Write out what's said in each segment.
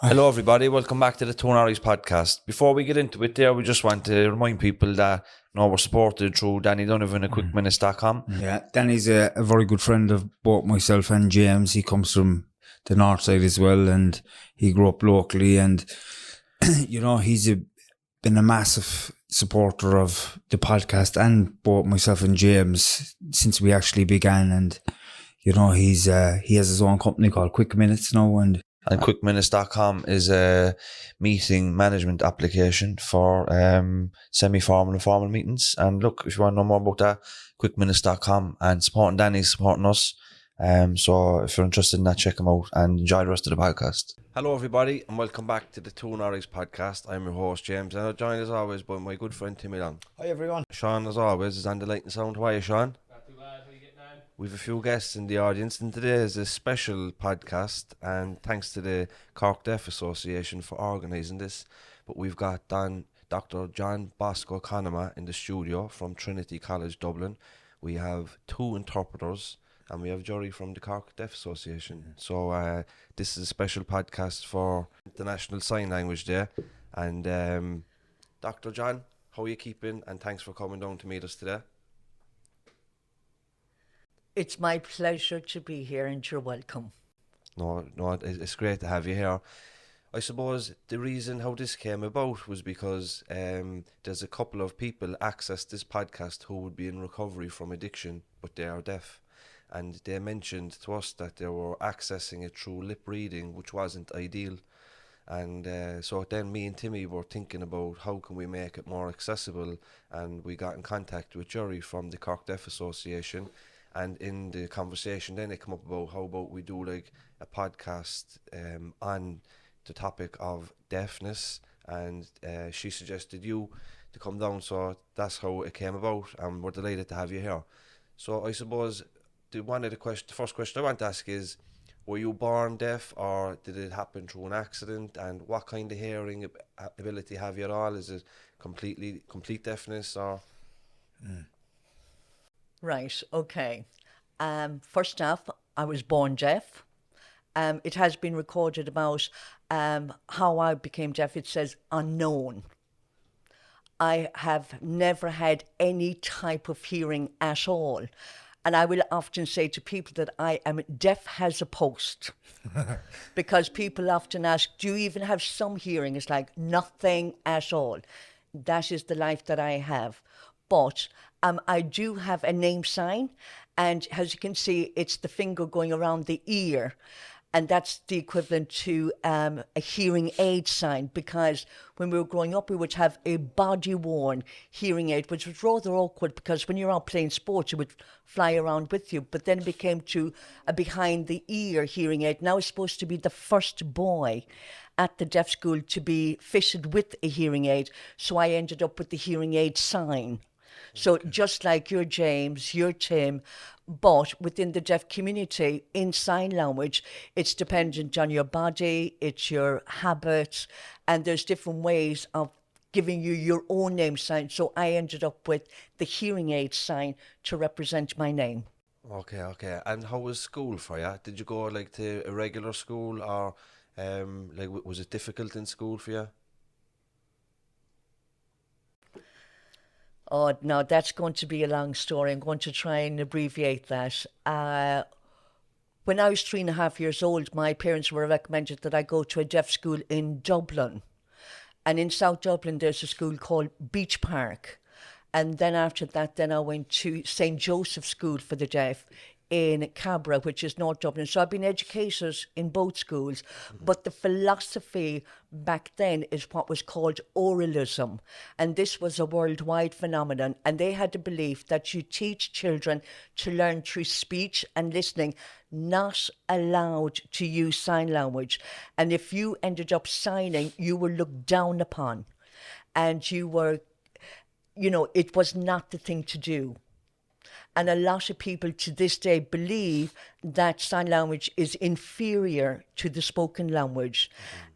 Hello everybody, welcome back to the Norries podcast. Before we get into it there, we just want to remind people that we're supported through Danny Donovan at quickminutes.com. Yeah, Danny's a very good friend of both myself and James. He comes from the north side as well, and he grew up locally, and he's been a massive supporter of the podcast and both myself and James since we actually began. And he has his own company called Quick Minutes now, and quickminutes.com is a meeting management application for semi-formal and formal meetings. And look, if you want to know more about that, quickminutes.com, and supporting Danny's supporting us. So if you're interested in that, check them out and enjoy the rest of the podcast. Hello everybody and welcome back to the Norries podcast. I'm your host James, and I'm joined as always by my good friend Timmy Long. Hi everyone. Sean as always is on the light and sound. How are you, Sean? Not too bad. How are you getting on? We've a few guests in the audience, and today is a special podcast, and thanks to the Cork Deaf Association for organising this. But we've got Dr John Bosco Conama in the studio from Trinity College, Dublin. We have two interpreters, and we have Jerry from the Cork Deaf Association. So this is a special podcast for the National Sign Language Day. And Dr John, how are you keeping? And thanks for coming down to meet us today. It's my pleasure to be here and you're welcome. No, it's great to have you here. I suppose the reason how this came about was because there's a couple of people access this podcast who would be in recovery from addiction, but they are deaf. And they mentioned to us that they were accessing it through lip reading, which wasn't ideal. And so then me and Timmy were thinking about how can we make it more accessible, and we got in contact with Jerry from the Cork Deaf Association. And in the conversation then it came up about how about we do like a podcast on the topic of deafness, and she suggested you to come down, so that's how it came about, and we're delighted to have you here. So I suppose the first question I want to ask is, were you born deaf or did it happen through an accident, and what kind of hearing ability have you at all? Is it complete deafness or? Right, okay. First off, I was born deaf. It has been recorded about how I became deaf. It says unknown. I have never had any type of hearing at all. And I will often say to people that I am deaf as a post. Because people often ask, do you even have some hearing? It's like nothing at all. That is the life that I have. But I do have a name sign, and as you can see, it's the finger going around the ear. And that's the equivalent to a hearing aid sign, because when we were growing up, we would have a body-worn hearing aid, which was rather awkward because when you're out playing sports, it would fly around with you. But then it became to a behind-the-ear hearing aid. Now it's supposed to be the first boy at the deaf school to be fitted with a hearing aid. So I ended up with the hearing aid sign. So just like you're James, you're Tim, but within the deaf community, in sign language, it's dependent on your body, it's your habits, and there's different ways of giving you your own name sign. So I ended up with the hearing aid sign to represent my name. Okay. And how was school for you? Did you go like to a regular school, or was it difficult in school for you? Oh, no, that's going to be a long story. I'm going to try and abbreviate that. When I was 3.5 years old, my parents were recommended that I go to a deaf school in Dublin. And in South Dublin, there's a school called Beach Park. And then after that, then I went to St. Joseph's School for the Deaf in Cabra, which is North Dublin. So I've been educated in both schools, but the philosophy back then is what was called oralism. And this was a worldwide phenomenon. And they had the belief that you teach children to learn through speech and listening, not allowed to use sign language. And if you ended up signing, you were looked down upon. And you were, it was not the thing to do. And a lot of people to this day believe that sign language is inferior to the spoken language.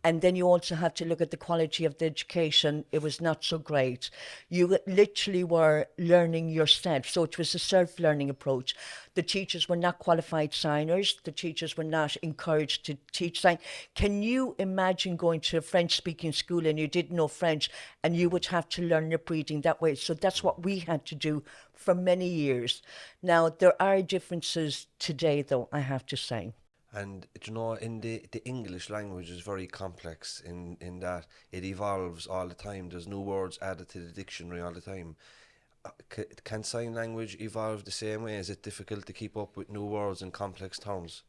And then you also have to look at the quality of the education. It was not so great. You literally were learning yourself. So it was a self-learning approach. The teachers were not qualified signers. The teachers were not encouraged to teach sign. Can you imagine going to a French-speaking school and you didn't know French and you would have to learn lip reading that way? So that's what we had to do for many years. Now, there are differences today, though, I have to say. And in the English language is very complex in that it evolves all the time. There's new words added to the dictionary all the time. Can sign language evolve the same way? Is it difficult to keep up with new words and complex terms?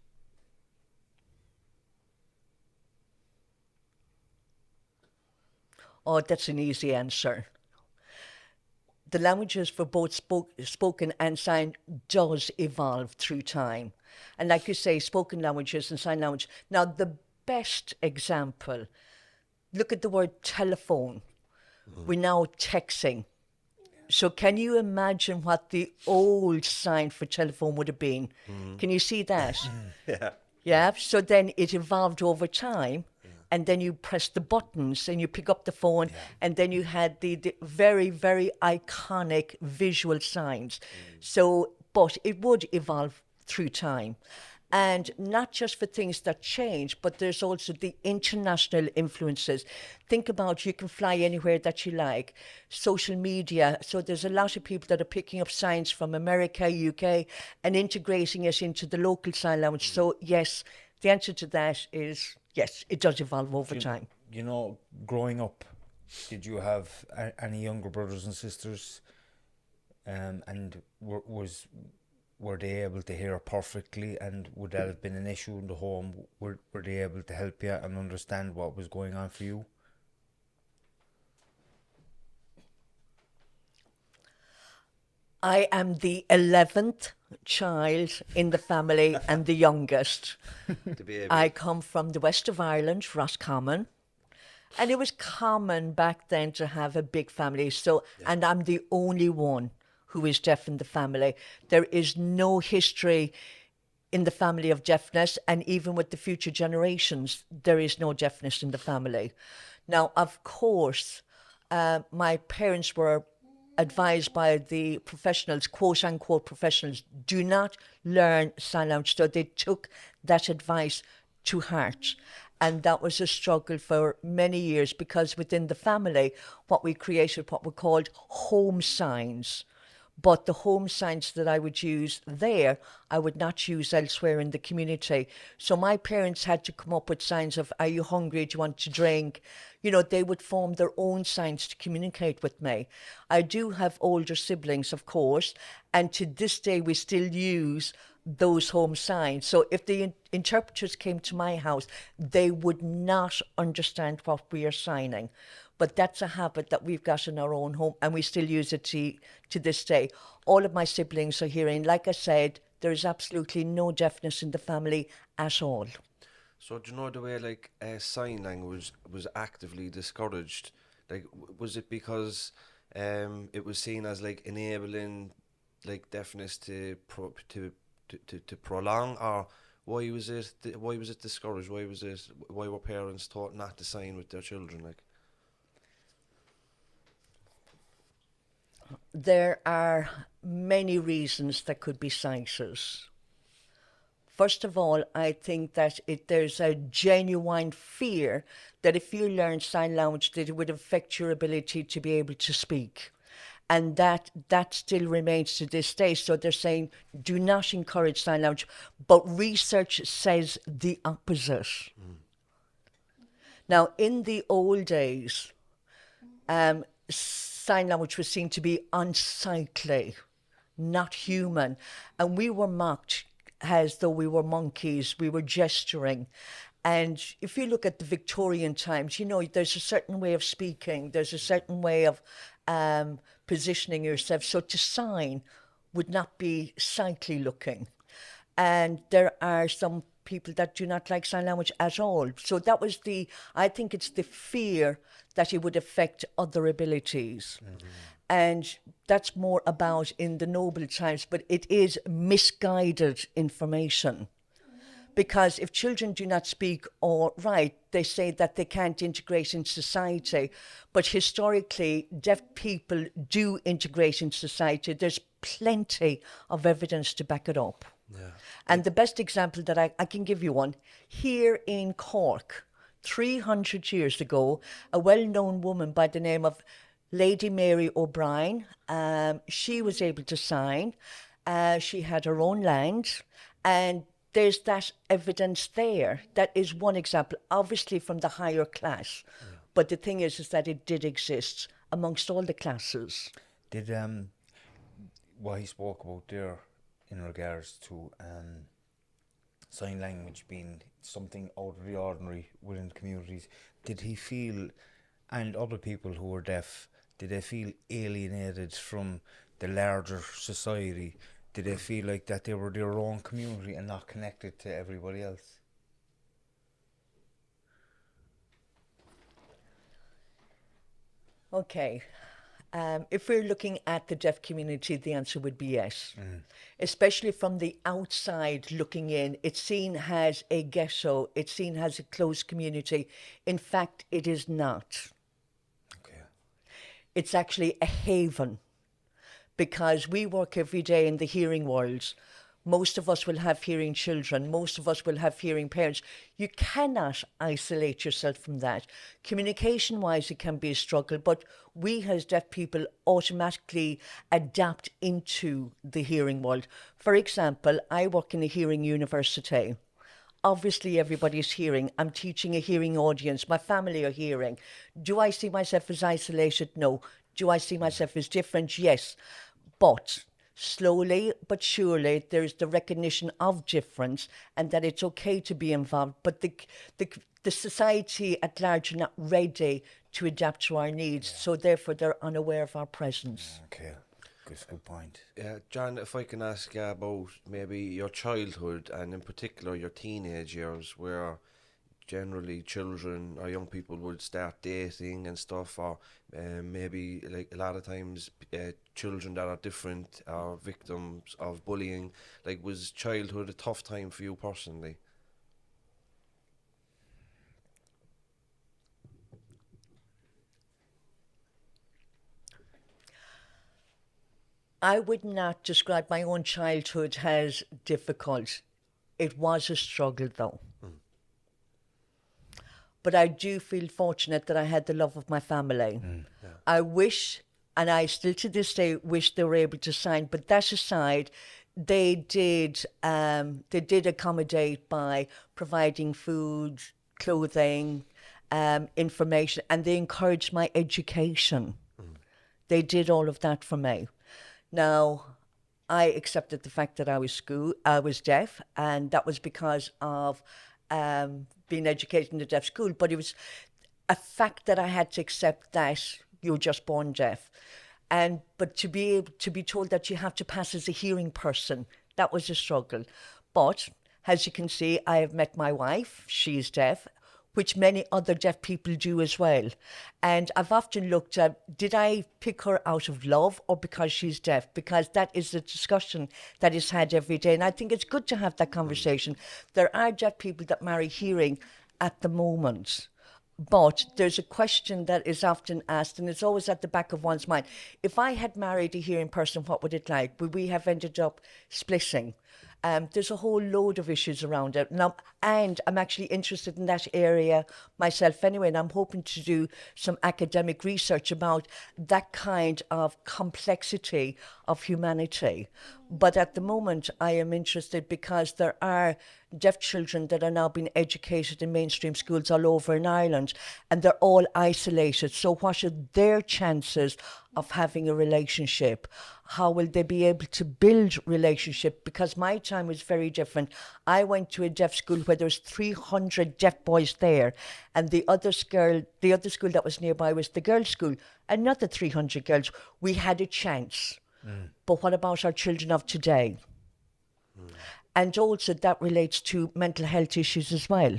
Oh, that's an easy answer. The languages for both spoken and sign does evolve through time. And like you say, spoken languages and sign language. Now, the best example, look at the word telephone. We're now texting. So can you imagine what the old sign for telephone would have been? Can you see that? Yeah. Yeah. So then it evolved over time. And then you press the buttons and you pick up the phone, and then you had the very, very iconic visual signs. So, but it would evolve through time. And not just for things that change, but there's also the international influences. Think about, you can fly anywhere that you like. Social media. So there's a lot of people that are picking up signs from America, UK, and integrating it into the local sign language. So yes, the answer to that is yes, it does evolve over time. You know, growing up, did you have any younger brothers and sisters? And were they able to hear perfectly? And would that have been an issue in the home? Were they able to help you and understand what was going on for you? I am the 11th child in the family and the youngest. The baby. I come from the west of Ireland, Roscommon. And it was common back then to have a big family. So, and I'm the only one who is deaf in the family. There is no history in the family of deafness, and even with the future generations, there is no deafness in the family. Now, of course, my parents were advised by the professionals, quote unquote professionals, do not learn sign language. So they took that advice to heart. And that was a struggle for many years, because within the family, what we created, what were called home signs. But the home signs that I would use there, I would not use elsewhere in the community. So my parents had to come up with signs of, are you hungry? Do you want to drink? You know, they would form their own signs to communicate with me. I do have older siblings, of course, and to this day we still use those home signs. So if the interpreters came to my house, they would not understand what we are signing. But that's a habit that we've got in our own home, and we still use it to this day. All of my siblings are hearing. Like I said, there is absolutely no deafness in the family at all. So do you know the way like sign language was actively discouraged? Like, was it because it was seen as like enabling like deafness to prolong, or why was it discouraged? Why were parents taught not to sign with their children? Like, there are many reasons that could be cited. First of all, I think that there's a genuine fear that if you learn sign language, that it would affect your ability to be able to speak. And that still remains to this day. So they're saying, do not encourage sign language. But research says the opposite. Now, in the old days, sign language was seen to be unsightly, not human. And we were mocked as though we were monkeys, we were gesturing. And if you look at the Victorian times, you know, there's a certain way of speaking, there's a certain way of positioning yourself. So to sign would not be sightly looking. And there are some people that do not like sign language at all. So that was I think it's the fear that it would affect other abilities. Mm-hmm. And that's more about in the noble times, but it is misguided information. Because if children do not speak or write, they say that they can't integrate in society. But historically, deaf people do integrate in society. There's plenty of evidence to back it up. Yeah. And the best example that I can give you one, here in Cork, 300 years ago, a well-known woman by the name of Lady Mary O'Brien, she was able to sign. She had her own land, and there's that evidence there. That is one example, obviously from the higher class. Yeah. But the thing is that it did exist amongst all the classes. Did what he spoke about there in regards to sign language being something out of the ordinary within communities, did he feel, and other people who were deaf, did they feel alienated from the larger society? Did they feel like that they were their own community and not connected to everybody else? Okay. If we're looking at the deaf community, the answer would be yes. Especially from the outside looking in, it's seen as a ghetto, it's seen as a closed community. In fact, it is not. Okay. It's actually a haven, because we work every day in the hearing world. Most of us will have hearing children. Most of us will have hearing parents. You cannot isolate yourself from that. Communication-wise, it can be a struggle, but we as deaf people automatically adapt into the hearing world. For example, I work in a hearing university. Obviously, everybody's hearing. I'm teaching a hearing audience. My family are hearing. Do I see myself as isolated? No. Do I see myself as different? Yes. But slowly but surely there's the recognition of difference and that it's okay to be involved. But the society at large are not ready to adapt to our needs. Yeah. So therefore they're unaware of our presence. Okay. Good point. John, if I can ask you about maybe your childhood and in particular your teenage years, where generally children or young people would start dating and stuff, or maybe like a lot of times children that are different are victims of bullying. Like, was childhood a tough time for you personally? I would not describe my own childhood as difficult. It was a struggle though. But I do feel fortunate that I had the love of my family. Yeah. I wish, and I still to this day wish they were able to sign, but that aside, they did accommodate by providing food, clothing, information, and they encouraged my education. They did all of that for me. Now, I accepted the fact that I was deaf, and that was because of being educated in a deaf school, but it was a fact that I had to accept that you're just born deaf. But to be able to be told that you have to pass as a hearing person, that was a struggle. But as you can see, I have met my wife, she's deaf, which many other deaf people do as well. And I've often looked at, did I pick her out of love or because she's deaf? Because that is a discussion that is had every day. And I think it's good to have that conversation. There are deaf people that marry hearing at the moment. But there's a question that is often asked, and it's always at the back of one's mind. If I had married a hearing person, what would it like? Would we have ended up splitting? There's a whole load of issues around it. Now, and I'm actually interested in that area myself anyway, and I'm hoping to do some academic research about that kind of complexity of humanity. But at the moment, I am interested because there are deaf children that are now being educated in mainstream schools all over in Ireland, and they're all isolated. So what are their chances of having a relationship? How will they be able to build relationship? Because my time was very different. I went to a deaf school where there was 300 deaf boys there, and the other school that was nearby was the girls' school. Another 300 girls. We had a chance. But what about our children of today? And also that relates to mental health issues as well.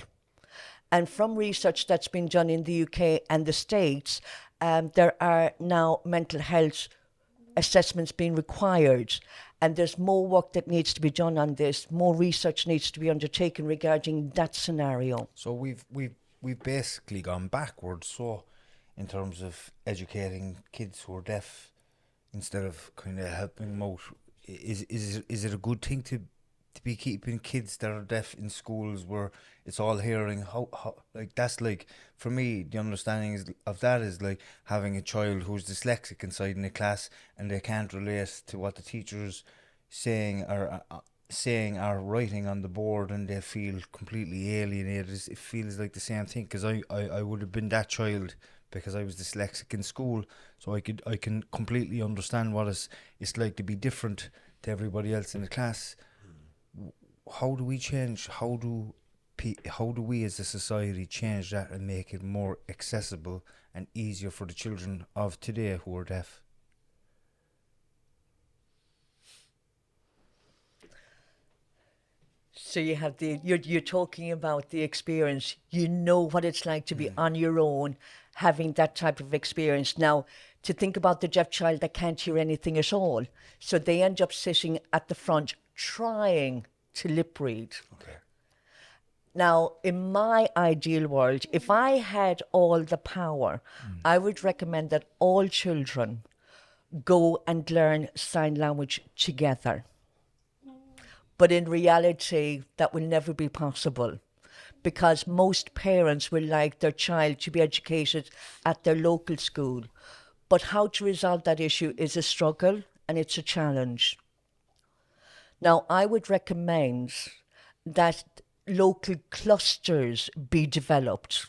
And from research that's been done in the UK and the States, there are now mental health assessments being required. And there's more work that needs to be done on this. More research needs to be undertaken regarding that scenario. So we've basically gone backwards. So in terms of educating kids who are deaf, instead of kind of helping them out, is it a good thing to be keeping kids that are deaf in schools where it's all hearing? How like, that's like, for me, the understanding of that is like having a child who's dyslexic inside in a class and they can't relate to what the teacher's saying or writing on the board, and they feel completely alienated. It feels like the same thing, because I would have been that child because I was dyslexic in school, so I can completely understand what it's like to be different to everybody else in the class. How do we change? How do we as a society change that and make it more accessible and easier for the children of today who are deaf? So you have you're talking about the experience. You know what it's like to be on your own, having that type of experience. Now, to think about the deaf child that can't hear anything at all. So they end up sitting at the front trying to lip read. Okay. Now, in my ideal world, if I had all the power, I would recommend that all children go and learn sign language together. But in reality, that will never be possible, because most parents will like their child to be educated at their local school. But how to resolve that issue is a struggle, and it's a challenge. Now, I would recommend that local clusters be developed,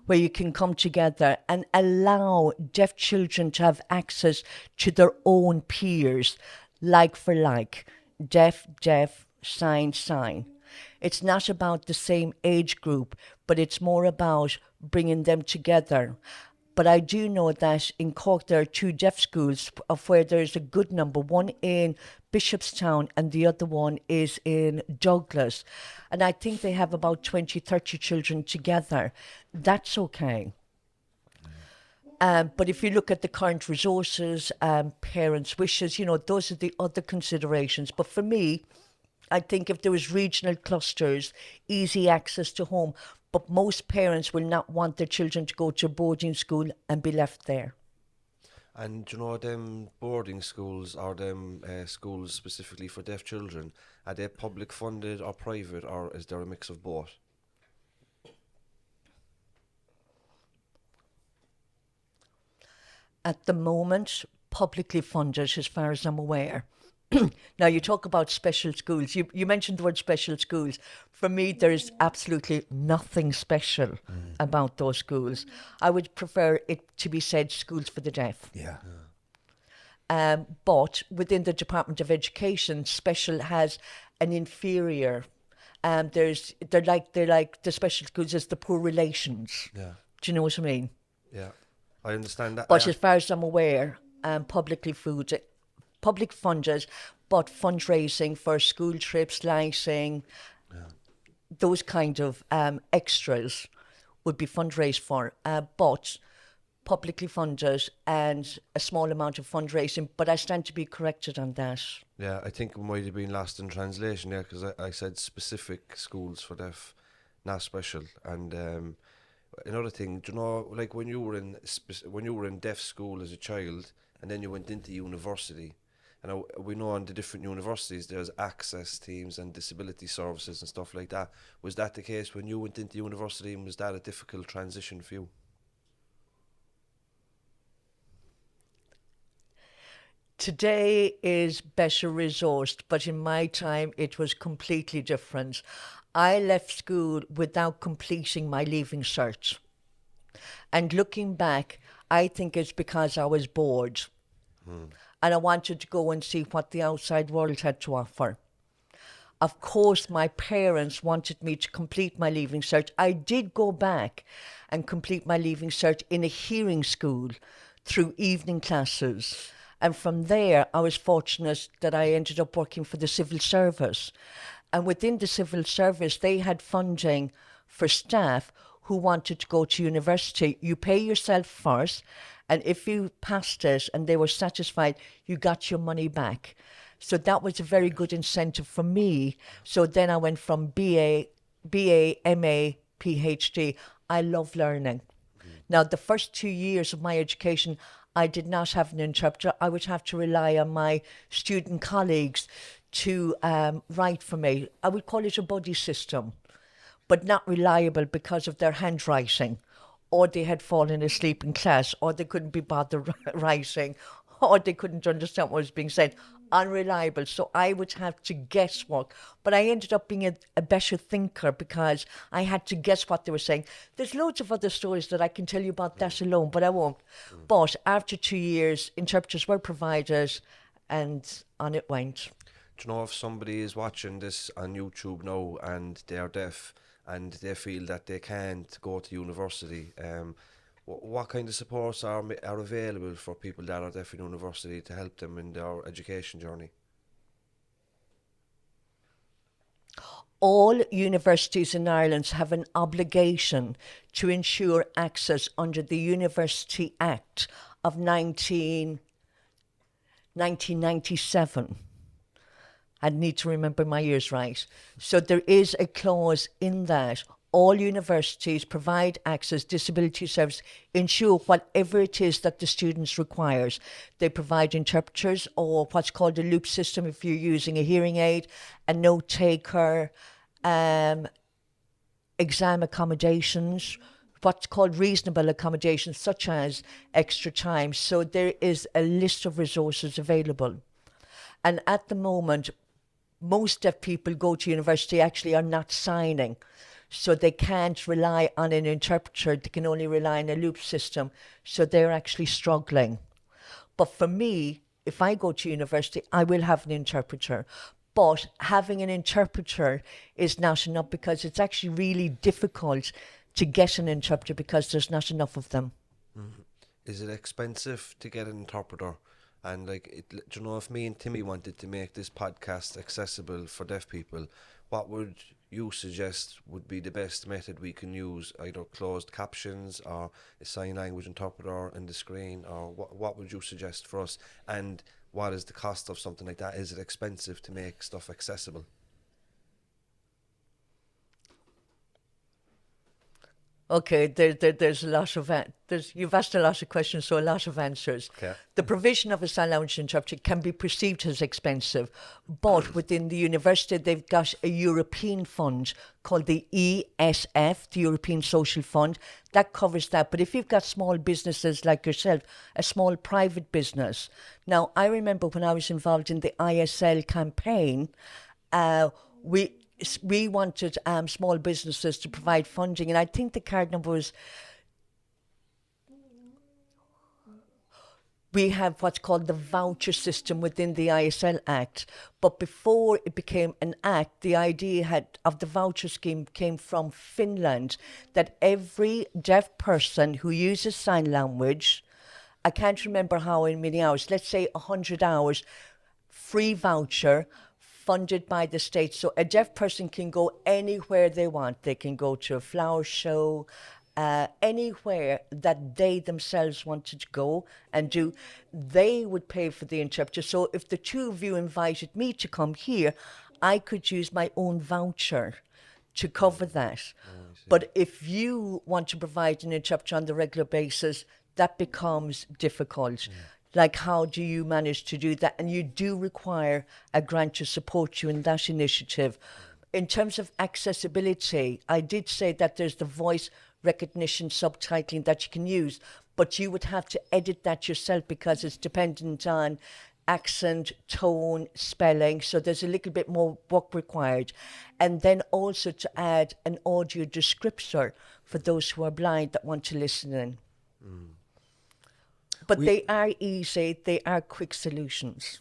where you can come together and allow deaf children to have access to their own peers, like for like. Deaf, sign. It's not about the same age group, but it's more about bringing them together. But I do know that in Cork there are 2 deaf schools of where there's a good number, one in Bishopstown and the other one is in Douglas. And I think they have about 20, 30 children together. That's okay. But if you look at the current resources, parents' wishes, those are the other considerations. But for me, I think if there was regional clusters, easy access to home, but most parents will not want their children to go to boarding school and be left there. And them boarding schools or them schools specifically for deaf children, are they public funded or private, or is there a mix of both? At the moment, publicly funded, as far as I'm aware. Now, you talk about special schools. You mentioned the word special schools. For me, there is absolutely nothing special about those schools. I would prefer it to be said schools for the deaf. Yeah. But within the Department of Education, special has an inferior. They're like the special schools as the poor relations. Yeah. Do you know what I mean? Yeah. I understand that. But as far as I'm aware, public funded, but fundraising for school trips, lighting, those kind of extras would be fundraised for. But publicly funded and a small amount of fundraising. But I stand to be corrected on that. Yeah, I think it might have been lost in translation there, because I said specific schools for deaf, not special. And another thing, like when you were in deaf school as a child, and then you went into university, and we know on the different universities there's access teams and disability services and stuff like that. Was that the case when you went into university, and was that a difficult transition for you? Today is better resourced, but in my time it was completely different. I left school without completing my leaving cert. And looking back, I think it's because I was bored. And I wanted to go and see what the outside world had to offer. Of course, my parents wanted me to complete my leaving cert. I did go back and complete my leaving cert in a hearing school through evening classes. And from there, I was fortunate that I ended up working for the civil service. And within the civil service, they had funding for staff who wanted to go to university. You pay yourself first, and if you passed it and they were satisfied, you got your money back. So that was a very good incentive for me. So then I went from BA, MA, PhD. I love learning. Now, the first 2 years of my education, I did not have an interpreter. I would have to rely on my student colleagues to write for me. I would call it a buddy system, but not reliable because of their handwriting, or they had fallen asleep in class, or they couldn't be bothered writing, or they couldn't understand what was being said. Unreliable. So I would have to guesswork. But I ended up being a better thinker because I had to guess what they were saying. There's loads of other stories that I can tell you about that alone, but I won't. But after 2 years, interpreters were provided, and on it went. Do you know, if somebody is watching this on YouTube now and they're deaf and they feel that they can't go to university, what kind of supports are available for people that are deaf in university to help them in their education journey? All universities in Ireland have an obligation to ensure access under the University Act of 1997. I need to remember my years right. So there is a clause in that. All universities provide access, disability service, ensure whatever it is that the students requires. They provide interpreters, or what's called a loop system if you're using a hearing aid, a note taker, exam accommodations, what's called reasonable accommodations, such as extra time. So there is a list of resources available. And at the moment, most deaf people go to university actually are not signing. So they can't rely on an interpreter. They can only rely on a loop system. So they're actually struggling. But for me, if I go to university, I will have an interpreter. But having an interpreter is not enough because it's actually really difficult to get an interpreter because there's not enough of them. Mm-hmm. Is it expensive to get an interpreter? And do you know, if me and Timmy wanted to make this podcast accessible for deaf people, what would you suggest would be the best method we can use? Either closed captions or a sign language interpreter in the screen, or what would you suggest for us? And what is the cost of something like that? Is it expensive to make stuff accessible? Okay, there's a lot of you've asked a lot of questions, so a lot of answers. Okay. The provision of a sign language interpreter can be perceived as expensive, but within the university they've got a European fund called the ESF, the European Social Fund, that covers that. But if you've got small businesses like yourself, a small private business. Now, I remember when I was involved in the ISL campaign, we wanted small businesses to provide funding, and I think the card number was, we have what's called the voucher system within the ISL Act. But before it became an act, the idea of the voucher scheme came from Finland, that every deaf person who uses sign language, I can't remember how many hours, let's say 100 hours, free voucher, funded by the state. So a deaf person can go anywhere they want. They can go to a flower show, anywhere that they themselves wanted to go and do. They would pay for the interpreter. So if the two of you invited me to come here, I could use my own voucher to cover that. But if you want to provide an interpreter on the regular basis, that becomes difficult. Like, how do you manage to do that? And you do require a grant to support you in that initiative. In terms of accessibility, I did say that there's the voice recognition subtitling that you can use, but you would have to edit that yourself because it's dependent on accent, tone, spelling. So there's a little bit more work required. And then also to add an audio descriptor for those who are blind that want to listen in. But they are easy, they are quick solutions.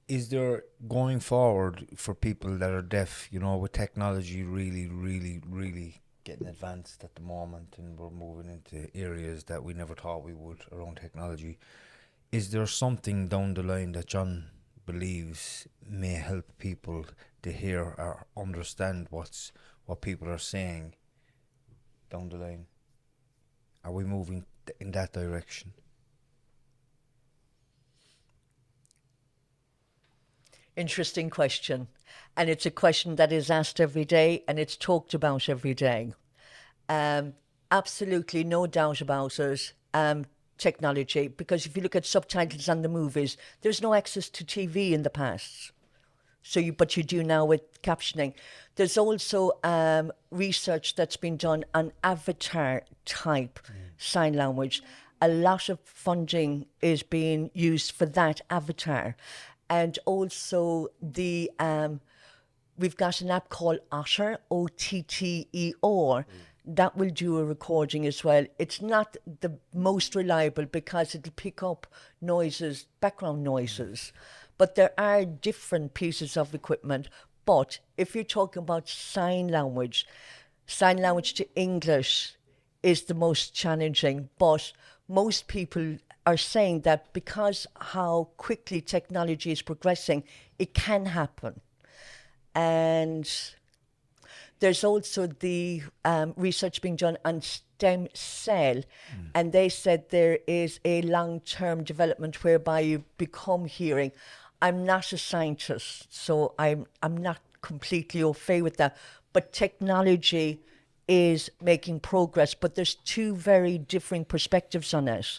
Is there, going forward, for people that are deaf, you know, with technology really getting advanced at the moment, and we're moving into areas that we never thought we would around technology, is there something down the line that John believes may help people to hear or understand what people are saying down the line? Are we moving in that direction? Interesting question. And it's a question that is asked every day and it's talked about every day. Absolutely no doubt about it. Technology, because if you look at subtitles on the movies, there's no access to TV in the past. But you do now with captioning. There's also research that's been done on avatar type sign language. A lot of funding is being used for that avatar. And also we've got an app called Otter, Otter, that will do a recording as well. It's not the most reliable because it'll pick up noises, background noises. But there are different pieces of equipment. But if you're talking about sign language to English is the most challenging. But most people are saying that because how quickly technology is progressing, it can happen. And there's also the research being done on stem cell, and they said there is a long-term development whereby you become hearing. I'm not a scientist, so I'm not completely au fait with that. But technology is making progress, but there's two very differing perspectives on it.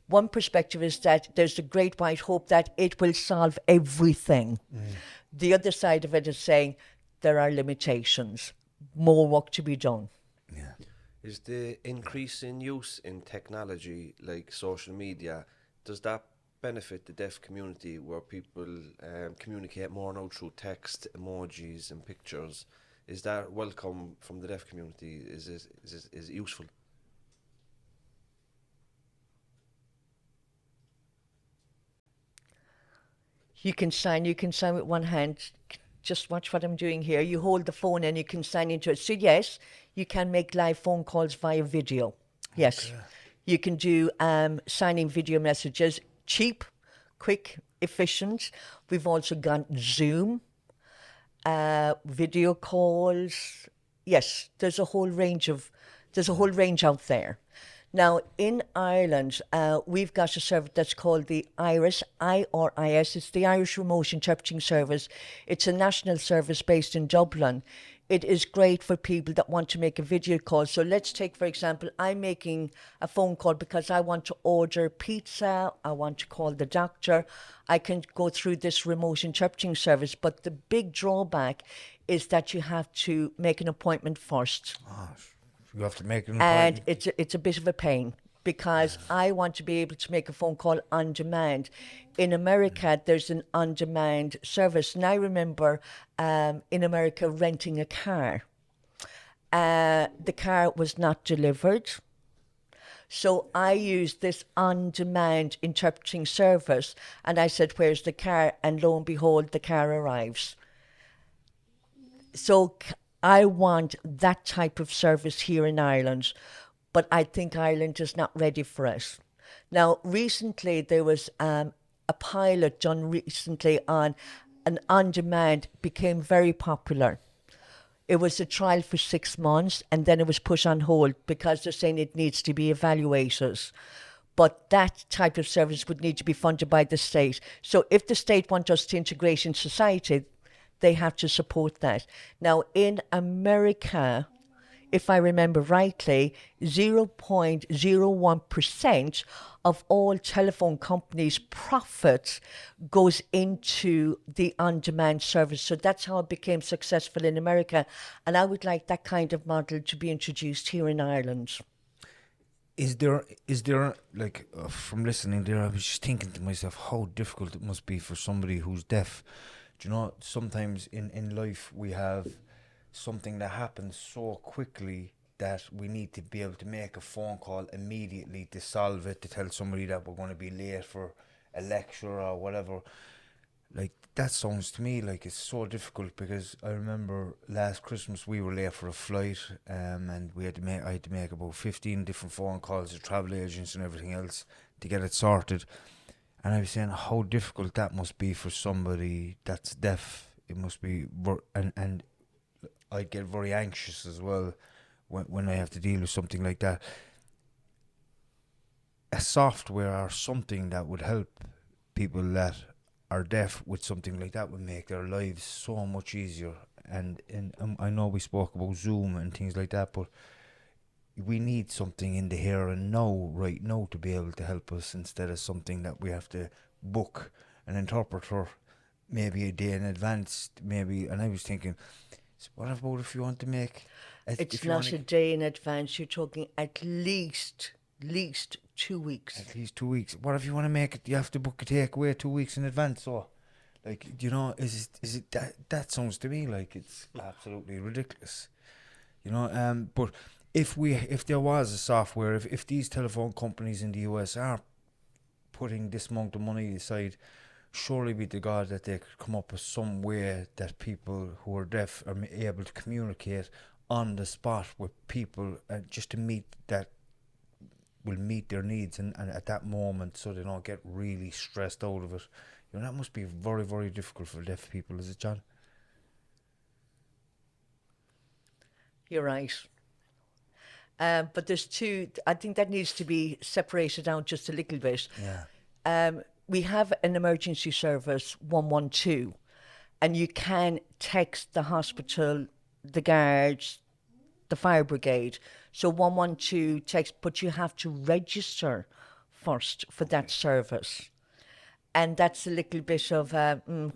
One perspective is that there's a great white hope that it will solve everything. The other side of it is saying there are limitations, more work to be done. Yeah. Is the increase in use in technology like social media, does that benefit the deaf community where people communicate more now through text, emojis and pictures? Is that welcome from the deaf community? Is it useful? You can sign with one hand. Just watch what I'm doing here. You hold the phone and you can sign into it. So yes, you can make live phone calls via video. Yes. Okay. You can do signing video messages. Cheap, quick, efficient. We've also got Zoom, video calls. Yes, there's a whole range out there. Now, in Ireland, we've got a service that's called the IRIS, IRIS. It's the Irish Remote Interpreting Service. It's a national service based in Dublin. It is great for people that want to make a video call. So let's take, for example, I'm making a phone call because I want to order pizza. I want to call the doctor. I can go through this remote interpreting service. But the big drawback is that you have to make an appointment first. You have to make an appointment. And it's a bit of a pain because I want to be able to make a phone call on demand. In America, there's an on-demand service. And I remember in America renting a car. The car was not delivered. So I used this on-demand interpreting service. And I said, where's the car? And lo and behold, the car arrives. So I want that type of service here in Ireland, but I think Ireland is not ready for it. Now, recently there was a pilot done recently on an on-demand, became very popular. It was a trial for 6 months and then it was put on hold because they're saying it needs to be evaluated. But that type of service would need to be funded by the state. So if the state wants us to integrate in society, they have to support that. Now, in America, if I remember rightly, 0.01% of all telephone companies' profit goes into the on-demand service. So that's how it became successful in America. And I would like that kind of model to be introduced here in Ireland. Is there like, from listening there, I was just thinking to myself how difficult it must be for somebody who's deaf. Do you know, sometimes in life we have something that happens so quickly that we need to be able to make a phone call immediately to solve it, to tell somebody that we're going to be late for a lecture or whatever. Like, that sounds to me like it's so difficult, because I remember last Christmas we were late for a flight, and I had to make about 15 different phone calls to travel agents and everything else to get it sorted. And I was saying how difficult that must be for somebody that's deaf. It must be, and I get very anxious as well when I have to deal with something like that. A software or something that would help people that are deaf with something like that would make their lives so much easier. And I know we spoke about Zoom and things like that, but we need something in the here and now, right now, to be able to help us, instead of something that we have to book an interpreter maybe a day in advance, maybe. And I was thinking, so what about if you want to make... It's not a day in advance. You're talking at least 2 weeks. At least 2 weeks. What if you want to make it, you have to book a takeaway 2 weeks in advance? So, like, you know, is it that sounds to me like it's absolutely ridiculous. You know, but if there was a software, if these telephone companies in the US are putting this amount of money aside, surely be to God that they could come up with some way that people who are deaf are able to communicate on the spot with people, just to meet their needs and at that moment, so they don't get really stressed out of it. You know, that must be very, very difficult for deaf people, is it, John? You're right. But there's two, I think that needs to be separated out just a little bit. Yeah. We have an emergency service, 112, and you can text the hospital, the guards, the fire brigade. So 112 text, but you have to register first for that service. And that's a little bit of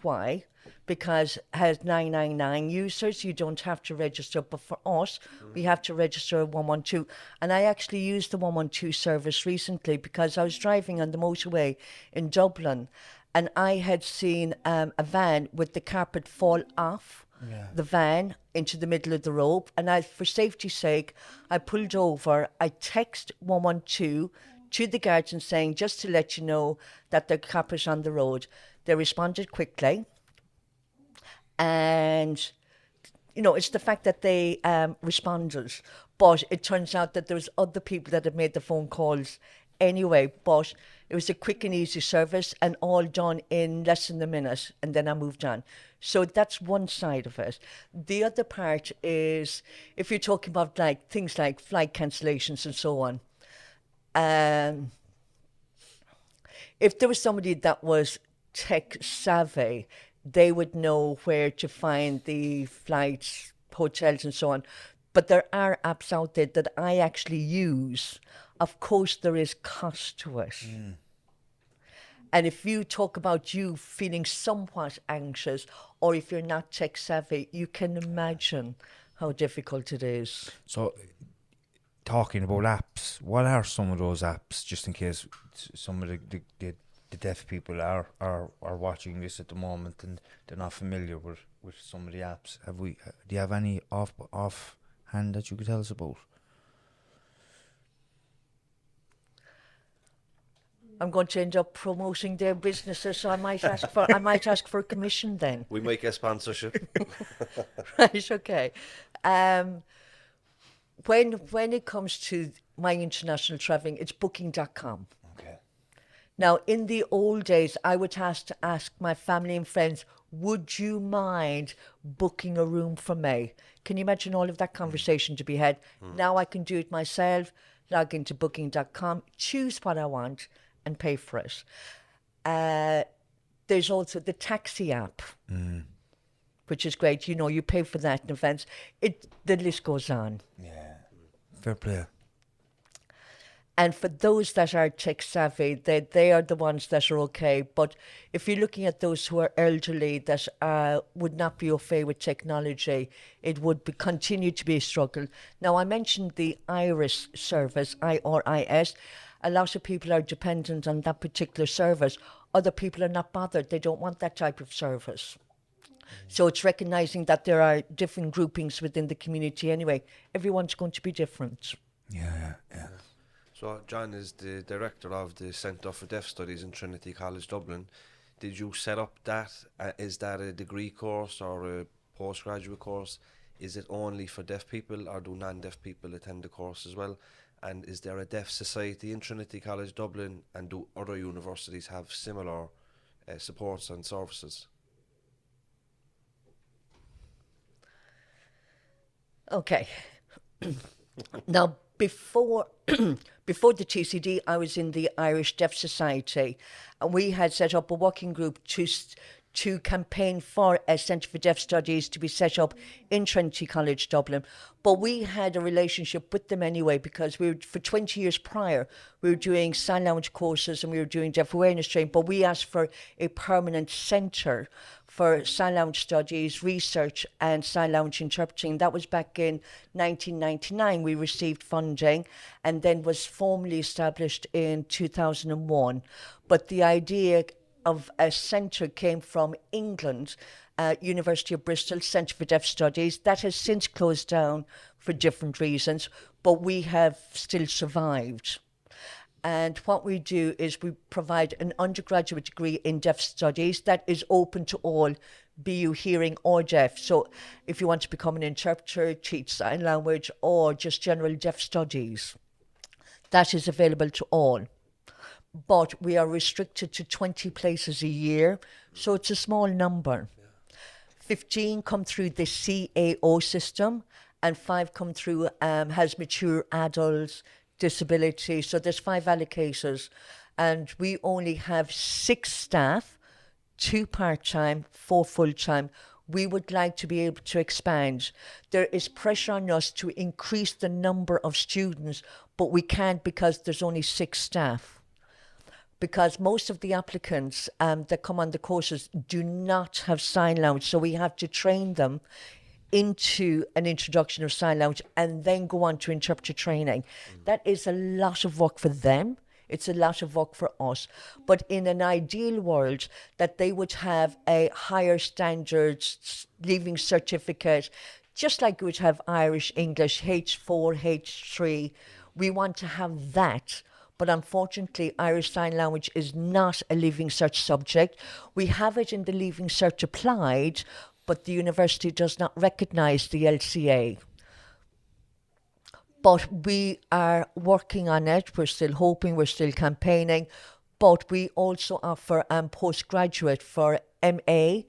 why? Because as 999 users, you don't have to register. But for us, we have to register 112. And I actually used the 112 service recently because I was driving on the motorway in Dublin, and I had seen a van with the carpet fall off the van into the middle of the road. And for safety's sake, I pulled over. I text 112 to the guards and saying, just to let you know that the carpet's on the road. They responded quickly. And, you know, it's the fact that they responded. But it turns out that there's other people that have made the phone calls anyway. But it was a quick and easy service and all done in less than a minute. And then I moved on. So that's one side of it. The other part is, if you're talking about like things like flight cancellations and so on, if there was somebody that was tech savvy, they would know where to find the flights, hotels and so on. But there are apps out there that I actually use. Of course, there is cost to it. And if you talk about you feeling somewhat anxious, or if you're not tech savvy, you can imagine how difficult it is. So, talking about apps, what are some of those apps, just in case some of the deaf people are watching this at the moment and they're not familiar with some of the apps? Do you have any offhand that you could tell us about? I'm going to end up promoting their businesses, so I might ask for a commission then. We might get sponsorship. Right, okay. When it comes to my international travelling, it's booking.com. Okay. Now, in the old days, I would have to ask my family and friends, would you mind booking a room for me? Can you imagine all of that conversation to be had? Now I can do it myself, log into booking.com, choose what I want, and pay for it. There's also the taxi app, which is great. You know, you pay for that in advance. The list goes on. Yeah, fair play. And for those that are tech savvy, they are the ones that are okay. But if you're looking at those who are elderly that would not be au fait with technology, it would continue to be a struggle. Now, I mentioned the IRIS service, IRIS. A lot of people are dependent on that particular service. Other people are not bothered. They don't want that type of service. So it's recognising that there are different groupings within the community anyway. Everyone's going to be different. Yeah. So John is the director of the Centre for Deaf Studies in Trinity College Dublin. Did you set up that? Is that a degree course or a postgraduate course? Is it only for deaf people, or do non-deaf people attend the course as well? And is there a deaf society in Trinity College Dublin, and do other universities have similar supports and services? Okay. Now, Before before the TCD, I was in the Irish Deaf Society, and we had set up a working group to campaign for a Centre for Deaf Studies to be set up in Trinity College, Dublin. But we had a relationship with them anyway, because we were, for 20 years prior, we were doing sign language courses and we were doing deaf awareness training, but we asked for a permanent centre for sign language studies, research and sign language interpreting. That was back in 1999. We received funding and then was formally established in 2001. But the idea of a centre came from England, University of Bristol, Centre for Deaf Studies. That has since closed down for different reasons, but we have still survived. And what we do is we provide an undergraduate degree in deaf studies that is open to all, be you hearing or deaf. So if you want to become an interpreter, teach sign language, or just general deaf studies, that is available to all. But we are restricted to 20 places a year, so it's a small number. 15 come through the CAO system, and 5 come through has mature adults, disability. So there's 5 allocators, and we only have 6 staff, 2 part-time, 4 full-time. We would like to be able to expand. There is pressure on us to increase the number of students, but we can't because there's only 6 staff. Because most of the applicants that come on the courses do not have sign language, so we have to train them into an introduction of sign language and then go on to interpreter training. That is a lot of work for them. It's a lot of work for us. But in an ideal world, that they would have a higher standards leaving certificate, just like we would have Irish, English, H4, H3. We want to have that. But unfortunately, Irish Sign Language is not a Leaving Cert subject. We have it in the Leaving Cert applied, but the university does not recognise the LCA. But we are working on it. We're still hoping, we're still campaigning. But we also offer postgraduate for MA,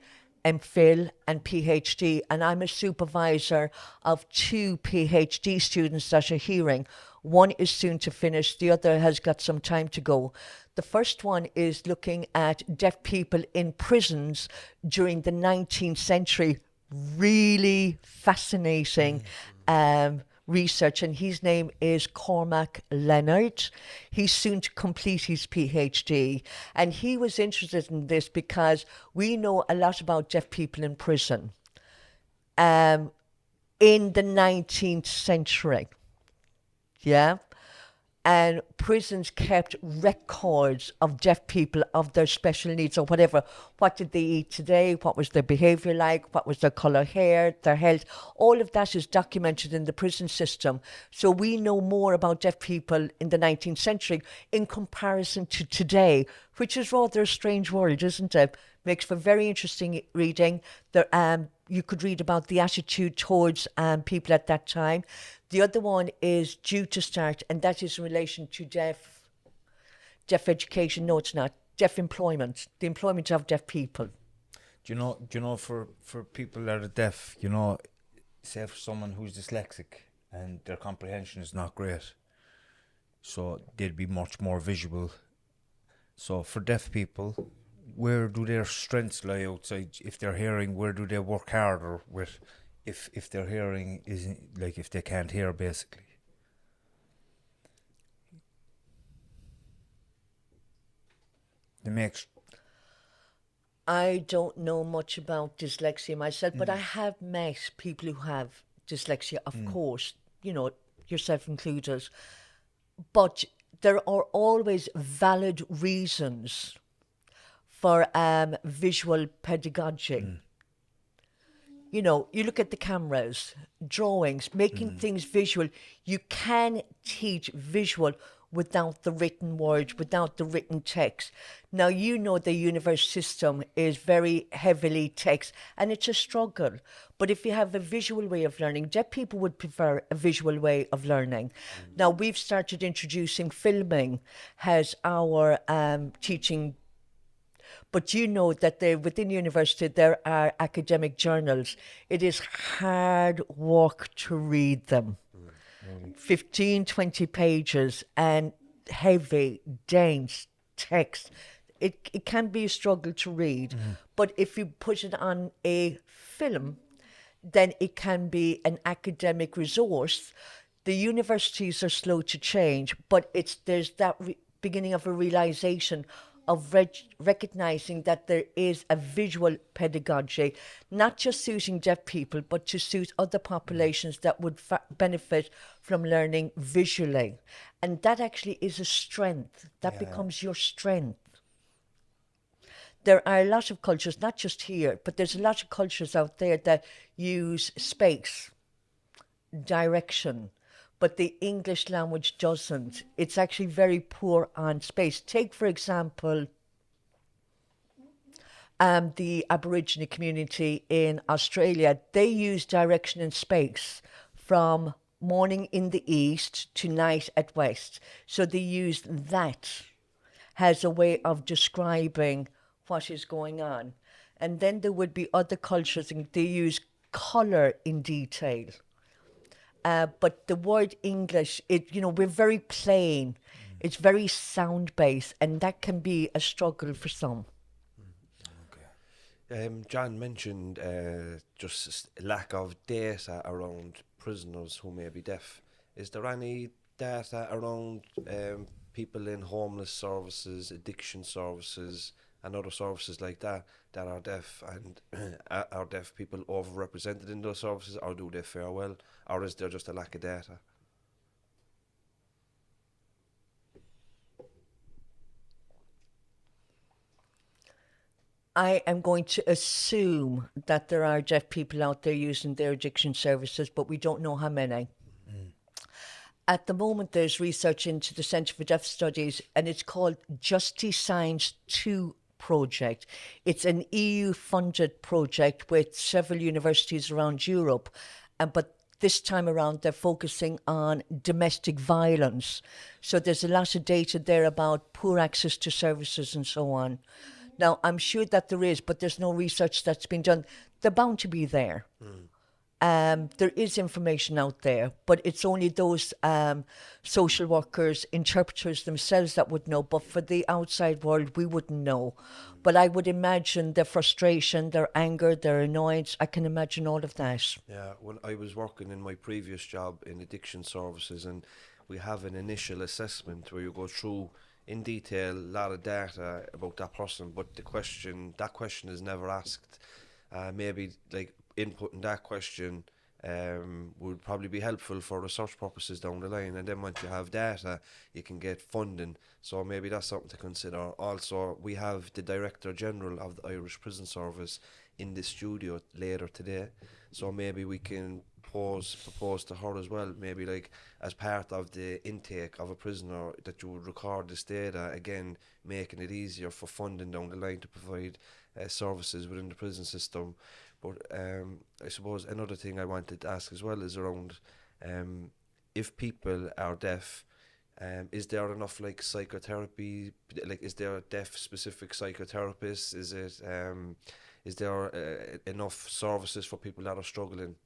MPhil and PhD. And I'm a supervisor of 2 PhD students that are hearing. One is soon to finish, the other has got some time to go. The first one is looking at deaf people in prisons during the 19th century. Really fascinating research, and his name is Cormac Leonard. He's soon to complete his PhD, and he was interested in this because we know a lot about deaf people in prison in the 19th century. Yeah. And prisons kept records of deaf people, of their special needs or whatever. What did they eat today? What was their behaviour like? What was their colour hair, their health? All of that is documented in the prison system. So we know more about deaf people in the 19th century in comparison to today, which is rather a strange world, isn't it? Makes for very interesting reading. There, you could read about the attitude towards people at that time. The other one is due to start, and that is in relation to deaf education. No, it's not. Deaf employment, the employment of deaf people. Do you know, for people that are deaf, you know, say for someone who's dyslexic and their comprehension is not great, so they'd be much more visual. So for deaf people, where do their strengths lie outside? If they're hearing, where do they work harder with? If their hearing isn't, like, if they can't hear, basically. I don't know much about dyslexia myself, but I have met people who have dyslexia, of course, you know, yourself included. But there are always valid reasons for visual pedagogy. You know, you look at the cameras, drawings, making things visual. You can teach visual without the written words, without the written text. Now, you know the university system is very heavily text, and it's a struggle. But if you have a visual way of learning, deaf people would prefer a visual way of learning. Now, we've started introducing filming as our teaching. But you know that within university there are academic journals. It is hard work to read them. 15, 20 pages and heavy, dense text. It can be a struggle to read, but if you put it on a film, then it can be an academic resource. The universities are slow to change, but there's that beginning of a realization of recognizing that there is a visual pedagogy, not just suiting deaf people, but to suit other populations that would benefit from learning visually. And that actually is a strength. That becomes your strength. There are a lot of cultures, not just here, but there's a lot of cultures out there that use space, direction, but the English language doesn't. It's actually very poor on space. Take, for example, the Aboriginal community in Australia. They use direction and space from morning in the east to night at west. So they use that as a way of describing what is going on. And then there would be other cultures, and they use colour in detail. But the word English, we're very plain. It's very sound-based, and that can be a struggle for some. John mentioned just lack of data around prisoners who may be deaf. Is there any data around people in homeless services, addiction services, and other services like that are deaf, and are deaf people overrepresented in those services, or do they fare well, or is there just a lack of data? I am going to assume that there are deaf people out there using their addiction services, but we don't know how many. At the moment, there's research into the Centre for Deaf Studies, and it's called Justice Science 2 project. It's an EU-funded project with several universities around Europe, but this time around they're focusing on domestic violence. So there's a lot of data there about poor access to services and so on. Now, I'm sure that there is, but there's no research that's been done. They're bound to be there. There is information out there, but it's only those social workers, interpreters themselves that would know. But for the outside world, we wouldn't know. But I would imagine their frustration, their anger, their annoyance, I can imagine all of that. Yeah, when I was working in my previous job in addiction services, and we have an initial assessment where you go through in detail a lot of data about that person, but that question is never asked. Maybe like inputting that question would probably be helpful for research purposes down the line, and then once you have data you can get funding, so maybe that's something to consider. Also, we have the Director General of the Irish Prison Service in the studio later today, so maybe we can propose to her as well, maybe like as part of the intake of a prisoner, that you would record this data, again making it easier for funding down the line to provide services within the prison system. But I suppose another thing I wanted to ask as well is around if people are deaf, is there enough like psychotherapy, like is there deaf specific psychotherapists, is there enough services for people that are struggling?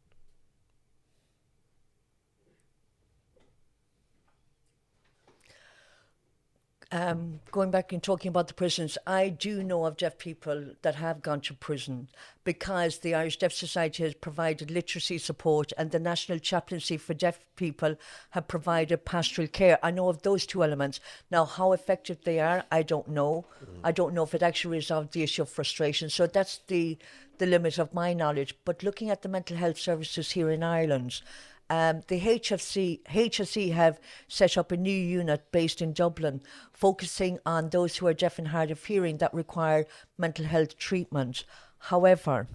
Going back and talking about the prisons, I do know of deaf people that have gone to prison because the Irish Deaf Society has provided literacy support, and the National Chaplaincy for Deaf People have provided pastoral care. I know of those two elements. Now, how effective they are, I don't know. I don't know if it actually resolved the issue of frustration. So that's the limit of my knowledge. But looking at the mental health services here in Ireland, the HSE have set up a new unit based in Dublin, focusing on those who are deaf and hard of hearing that require mental health treatment. However,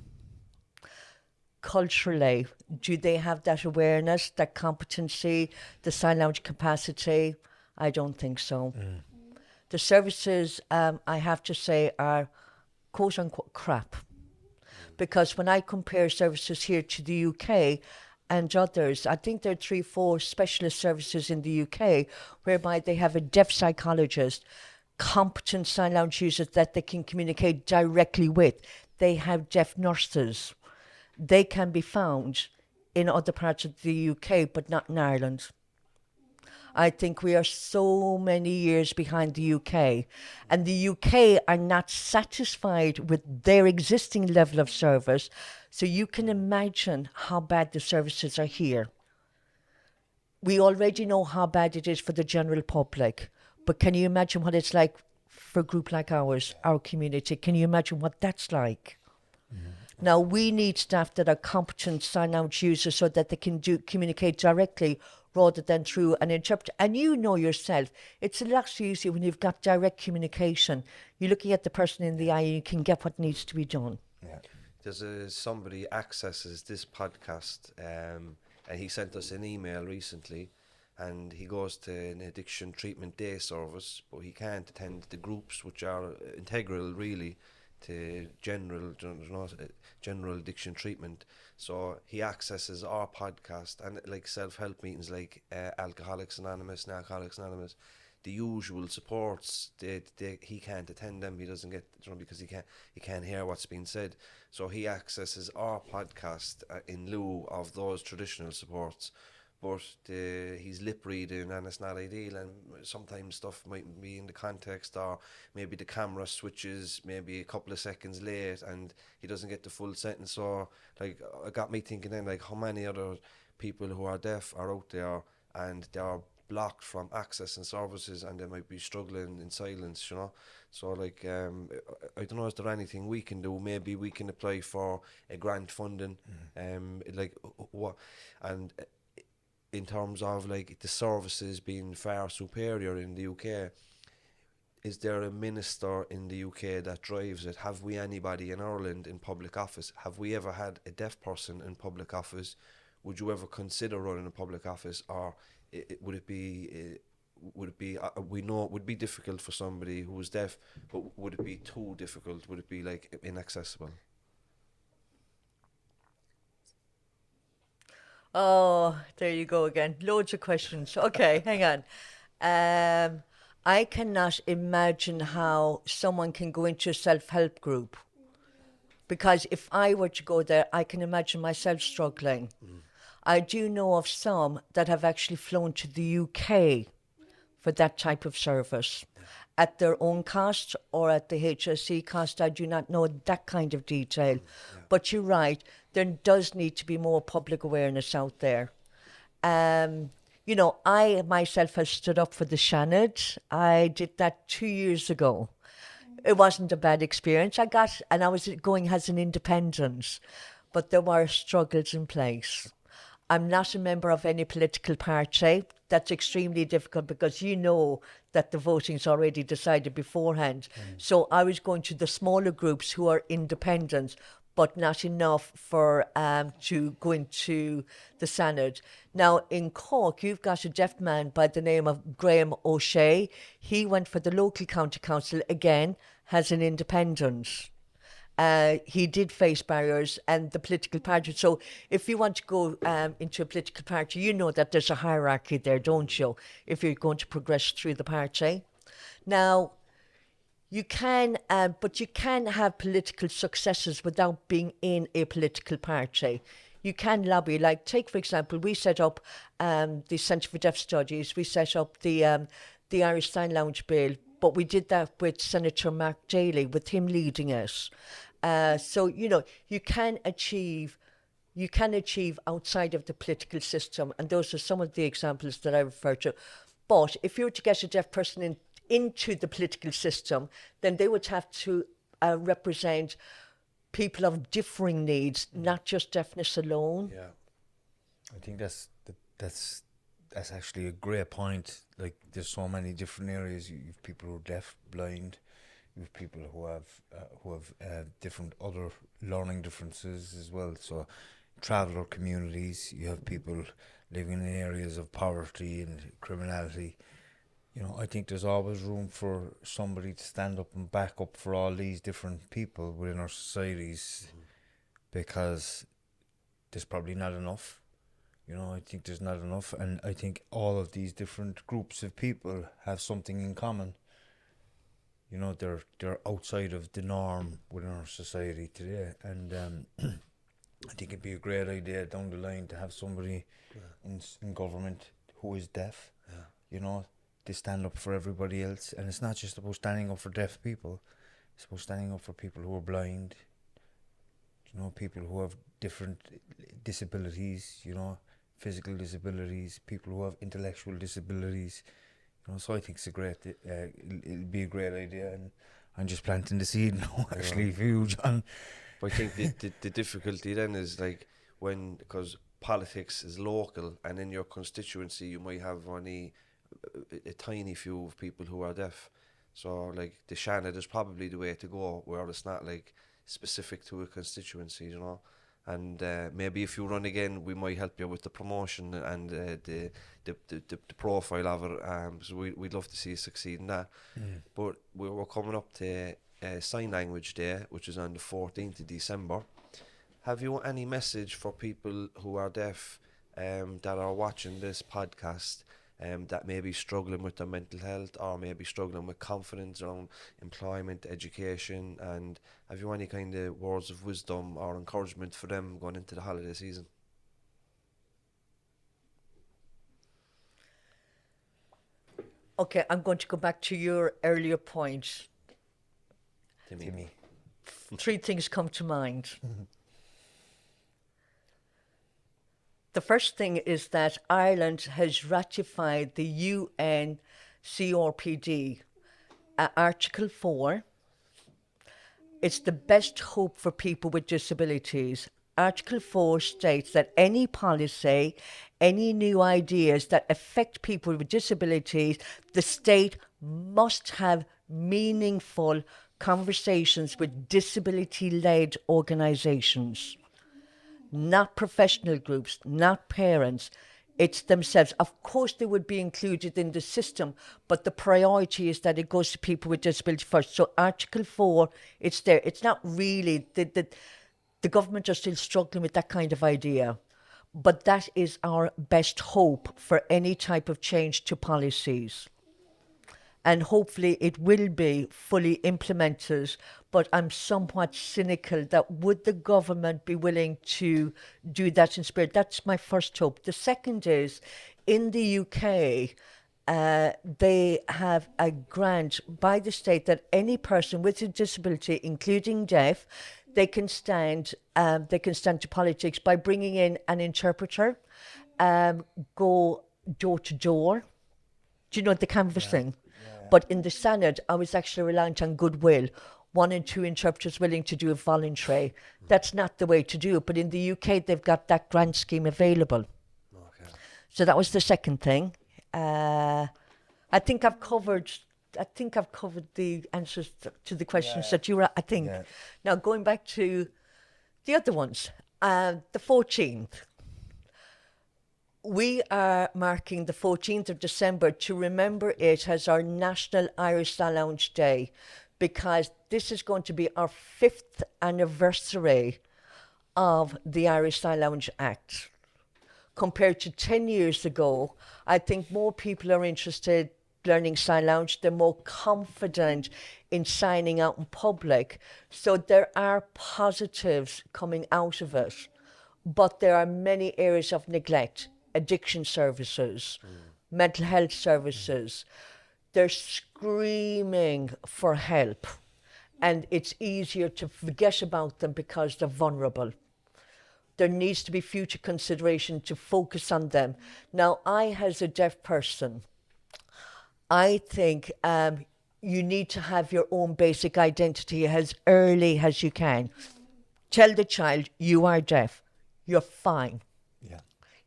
culturally, do they have that awareness, that competency, the sign language capacity? I don't think so. The services, I have to say, are quote unquote crap. Because when I compare services here to the UK, and others, I think there are 3-4 specialist services in the UK whereby they have a deaf psychologist, competent sign language users that they can communicate directly with. They have deaf nurses. They can be found in other parts of the UK, but not in Ireland. I think we are so many years behind the UK, and the UK are not satisfied with their existing level of service. So you can imagine how bad the services are here. We already know how bad it is for the general public, but can you imagine what it's like for a group like ours, our community? Can you imagine what that's like? Now, we need staff that are competent sign-out users so that they can communicate directly rather than through an interpreter. And you know yourself, it's a lot easier when you've got direct communication. You're looking at the person in the eye and you can get what needs to be done. Yeah. There's somebody accesses this podcast, and he sent us an email recently, and he goes to an addiction treatment day service, but he can't attend the groups which are integral really to general addiction treatment. So he accesses our podcast and like self-help meetings like Alcoholics Anonymous, Narcotics Anonymous, the usual supports. He can't attend them. He doesn't get, because he can't hear what's being said. So he accesses our podcast in lieu of those traditional supports. But he's lip reading and it's not ideal, and sometimes stuff might be in the context, or maybe the camera switches maybe a couple of seconds late and he doesn't get the full sentence. So like, it got me thinking then, like, how many other people who are deaf are out there and they are blocked from accessing services and they might be struggling in silence, you know. So like, I don't know, is there anything we can do? Maybe we can apply for a grant funding, like what, and in terms of like the services being far superior in the UK, is there a minister in the UK that drives it? Have we anybody in Ireland in public office? Have we ever had a deaf person in public office? Would you ever consider running a public office, or would it be we know it would be difficult for somebody who is deaf, but would it be too difficult? Would it be like inaccessible? Oh, there you go again. Loads of questions. Okay, hang on. I cannot imagine how someone can go into a self-help group, because if I were to go there, I can imagine myself struggling. I do know of some that have actually flown to the UK for that type of service at their own cost or at the HSE cost. I do not know that kind of detail. But you're right, there does need to be more public awareness out there. You know, I myself have stood up for the Seanad. I did that 2 years ago. It wasn't a bad experience. I was going as an independent, but there were struggles in place. I'm not a member of any political party. That's extremely difficult because you know that the voting's already decided beforehand. So I was going to the smaller groups who are independent, but not enough for to go into the Seanad. Now in Cork, you've got a deaf man by the name of Graham O'Shea. He went for the local county council again as an independent. He did face barriers and the political party. So if you want to go into a political party, you know that there's a hierarchy there, don't you? If you're going to progress through the party. Now, you can, but you can have political successes without being in a political party. You can lobby. Like, take for example, we set up the Centre for Deaf Studies. We set up the Irish Sign Lounge Bill, but we did that with Senator Mark Daly, with him leading it. So, you know, you can achieve outside of the political system, and those are some of the examples that I refer to. But if you were to get a deaf person into the political system, then they would have to represent people of differing needs, not just deafness alone. Yeah, I think that's actually a great point. Like, there's so many different areas. You've people who are deaf, blind. You've people who have different other learning differences as well. So, traveller communities. You have people living in areas of poverty and criminality. You know, I think there's always room for somebody to stand up and back up for all these different people within our societies, because there's probably not enough. You know, I think there's not enough, and I think all of these different groups of people have something in common. You know, they're outside of the norm within our society today, and I think it'd be a great idea down the line to have somebody in government who is deaf. You know, they stand up for everybody else, and it's not just about standing up for deaf people. It's about standing up for people who are blind. You know, people who have different disabilities. You know, physical disabilities, people who have intellectual disabilities. You know, so I think it's a great. It'll be a great idea, and I'm just planting the seed now. Actually, for you, John. But I think the difficulty then is like because politics is local, and in your constituency you might have only a tiny few of people who are deaf. So like the Shannon is probably the way to go, where it's not like specific to a constituency, you know. And maybe if you run again, we might help you with the promotion and the profile of it. So we'd love to see you succeed in that. But we're coming up to Sign Language Day, which is on the 14th of December. Have you any message for people who are deaf that are watching this podcast that may be struggling with their mental health or maybe struggling with confidence around employment, education, and have you any kind of words of wisdom or encouragement for them going into the holiday season? Okay, I'm going to go back to your earlier point. Timmy. 3 things come to mind. The first thing is that Ireland has ratified the UN CRPD, Article 4. It's the best hope for people with disabilities. Article 4 states that any policy, any new ideas that affect people with disabilities, the state must have meaningful conversations with disability-led organisations. Not professional groups, not parents, it's themselves. Of course they would be included in the system, but the priority is that it goes to people with disability first. So Article 4, it's there. It's not really, the government are still struggling with that kind of idea, but that is our best hope for any type of change to policies. And hopefully it will be fully implemented, but I'm somewhat cynical that would the government be willing to do that in spirit? That's my first hope. The second is, in the UK, they have a grant by the state that any person with a disability, including deaf, they can stand to politics by bringing in an interpreter, go door to door. Do you know the canvassing? But in the Senate, I was actually reliant on goodwill. 1 and 2 interpreters willing to do it voluntary. That's not the way to do it. But in the UK, they've got that grant scheme available. Okay. So that was the second thing. I think I've covered the answers to the questions that you were. I think. Yeah. Now going back to the other ones, the 14th. We are marking the 14th of December to remember it as our National Irish Sign Language Day, because this is going to be our 5th anniversary of the Irish Sign Language Act. Compared to 10 years ago, I think more people are interested in learning sign language. They're more confident in signing out in public. So there are positives coming out of it, but there are many areas of neglect. Addiction services, mental health services, they're screaming for help, and it's easier to forget about them because they're vulnerable. There needs to be future consideration to focus on them. Now, I, as a deaf person, I think you need to have your own basic identity as early as you can. Tell the child, you are deaf, you're fine.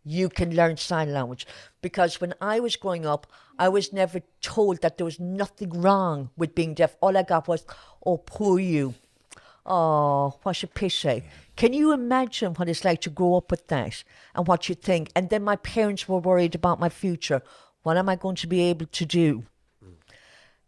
You can learn sign language. Because when I was growing up, I was never told that there was nothing wrong with being deaf. All I got was, oh, poor you. Oh, what a pity. Can you imagine what it's like to grow up with that and what you think? And then my parents were worried about my future. What am I going to be able to do?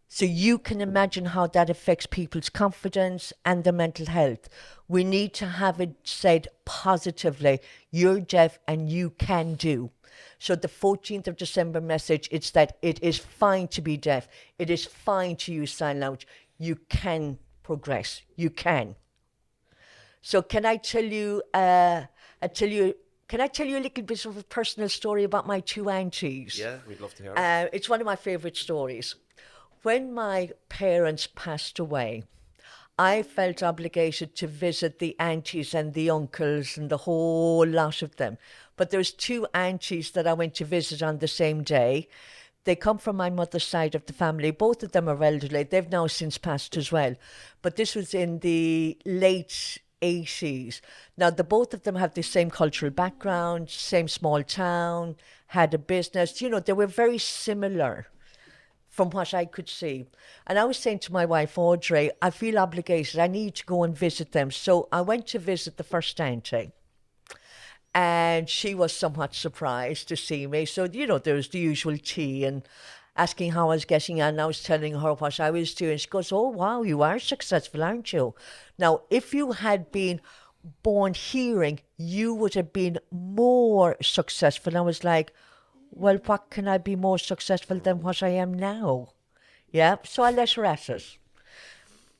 So you can imagine how that affects people's confidence and their mental health. We need to have it said positively, you're deaf and you can do. So the 14th of December message, it's that it is fine to be deaf. It is fine to use sign language. You can progress. You can. So can I tell you, can I tell you a little bit of a personal story about my two aunties? Yeah, we'd love to hear it. It's one of my favourite stories. When my parents passed away, I felt obligated to visit the aunties and the uncles and the whole lot of them. But there's two aunties that I went to visit on the same day. They come from my mother's side of the family. Both of them are elderly. They've now since passed as well. But this was in the late 80s. Now, the both of them have the same cultural background, same small town, had a business. You know, they were very similar from what I could see. And I was saying to my wife, Audrey, I feel obligated. I need to go and visit them. So I went to visit the first auntie. And she was somewhat surprised to see me. So, you know, there was the usual tea and asking how I was getting on. I was telling her what I was doing. She goes, oh, wow, you are successful, aren't you? Now, if you had been born hearing, you would have been more successful. I was like, well, what can I be more successful than what I am now? Yeah, so I let her at it.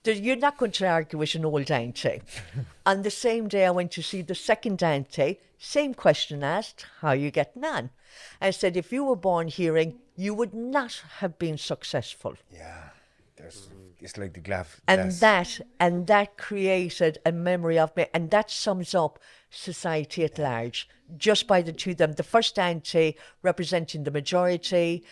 You're not going to argue with an old auntie. On the same day, I went to see the second auntie. Same question asked, how are you getting on? I said, if you were born hearing, you would not have been successful. Yeah, it's like the glass. And that created a memory of me, and that sums up society at large, just by the two of them. The first auntie representing the majority,